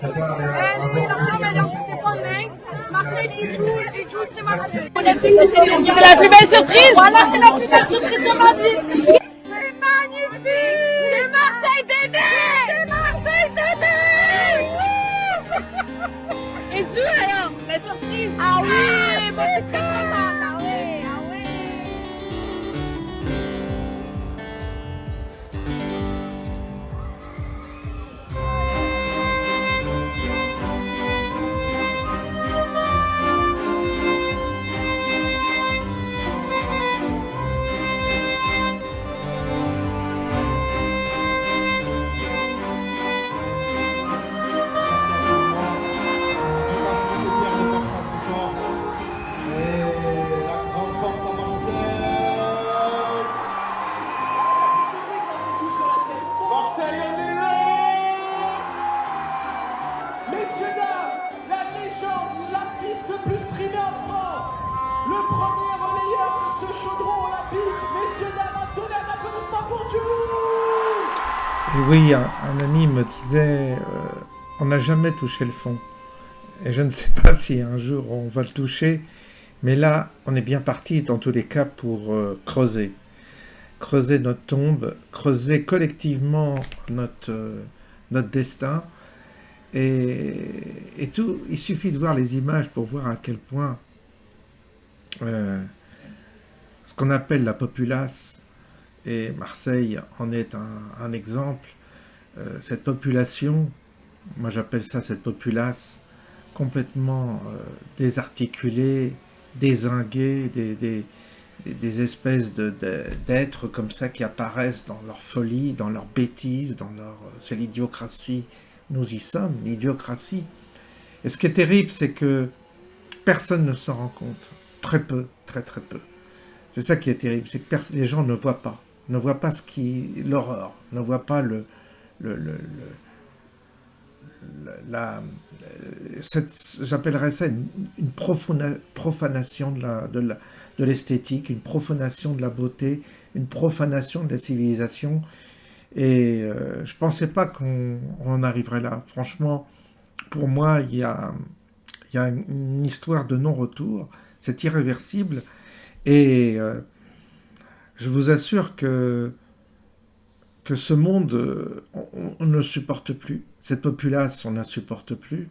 C'est la plus belle surprise. Voilà, c'est la plus belle surprise de ma vie. C'est magnifique. C'est Marseille bébé. C'est Marseille bébé. Et tu alors, la surprise. Ah oui, moi je suis très contente. Ah oui, ah oui. Et oui, un ami me disait, on n'a jamais touché le fond. Et je ne sais pas si un jour on va le toucher, mais là, on est bien parti dans tous les cas pour creuser. Creuser notre tombe, creuser collectivement notre destin. Et tout, il suffit de voir les images pour voir à quel point ce qu'on appelle la populace, et Marseille en est un exemple, cette population, moi j'appelle ça cette populace, complètement désarticulée, dézinguée, des espèces d'êtres comme ça qui apparaissent dans leur folie, dans leur bêtise, c'est l'idiocratie. Nous y sommes, l'idiocratie. Et ce qui est terrible, c'est que personne ne s'en rend compte. Très peu, très très peu. C'est ça qui est terrible, c'est que les gens ne voient pas l'horreur, ne voient pas j'appellerais ça une profanation de l'esthétique, une profanation de la beauté, une profanation de la civilisation. Et je ne pensais pas qu'on en arriverait là. Franchement, pour moi, il y a une histoire de non-retour. C'est irréversible. Et je vous assure que ce monde, on ne supporte plus. Cette populace, on ne la supporte plus.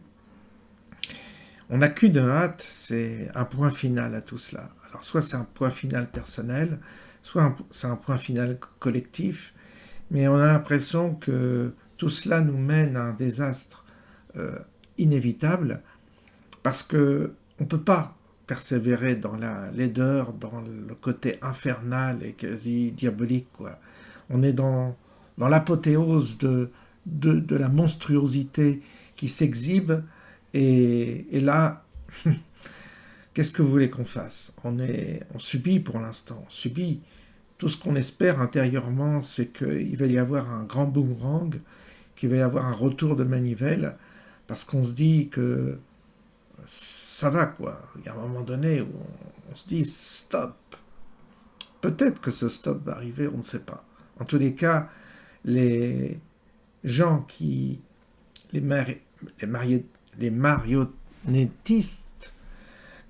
On n'a qu'une hâte, c'est un point final à tout cela. Alors, soit c'est un point final personnel, soit c'est un point final collectif, mais on a l'impression que tout cela nous mène à un désastre inévitable, parce qu'on ne peut pas persévérer dans la laideur, dans le côté infernal et quasi diabolique, quoi. On est dans l'apothéose de la monstruosité qui s'exhibe, et là, qu'est-ce que vous voulez qu'on fasse? On subit pour l'instant, on subit. Tout ce qu'on espère intérieurement, c'est qu'il va y avoir un grand boomerang, qu'il va y avoir un retour de manivelle, parce qu'on se dit que ça va, quoi. Il y a un moment donné où on se dit stop. Peut-être que ce stop va arriver, on ne sait pas. En tous les cas, les gens les marionnettistes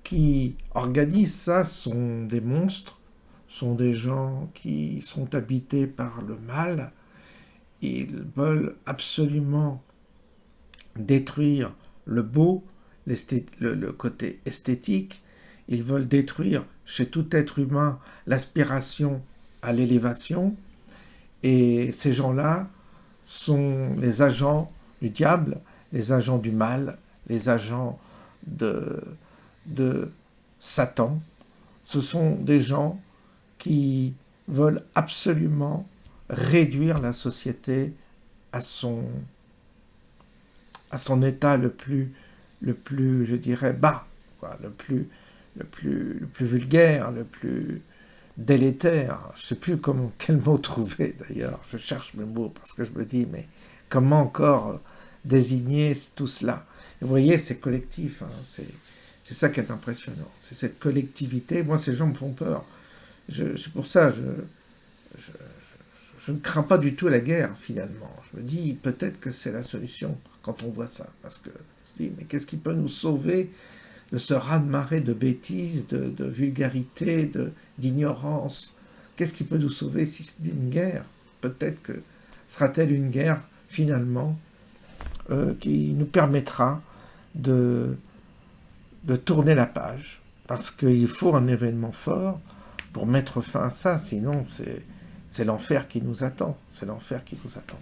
qui organisent ça sont des monstres, sont des gens qui sont habités par le mal. Ils veulent absolument détruire le beau, le côté esthétique. Ils veulent détruire chez tout être humain l'aspiration à l'élévation. Et ces gens-là sont les agents du diable, les agents du mal, les agents de Satan. Ce sont des gens qui veulent absolument réduire la société à son état le plus, je dirais, bas, quoi, le plus vulgaire, le plus délétère. Je ne sais plus quel mot trouver d'ailleurs. Je cherche mes mots parce que je me dis, mais comment encore désigner tout cela? Et vous voyez, c'est collectif, hein, c'est ça qui est impressionnant. C'est cette collectivité. Moi, ces gens me font peur. C'est pour ça, je ne crains pas du tout la guerre, finalement. Je me dis, peut-être que c'est la solution. quand on voit ça. Parce que on se dit, mais qu'est-ce qui peut nous sauver de ce raz-de-marée de bêtises, de vulgarité, d'ignorance? Qu'est-ce qui peut nous sauver si c'est une guerre? Peut-être que sera-t-elle une guerre, finalement, qui nous permettra de tourner la page. Parce qu'il faut un événement fort pour mettre fin à ça, sinon c'est l'enfer qui nous attend. C'est l'enfer qui nous attend.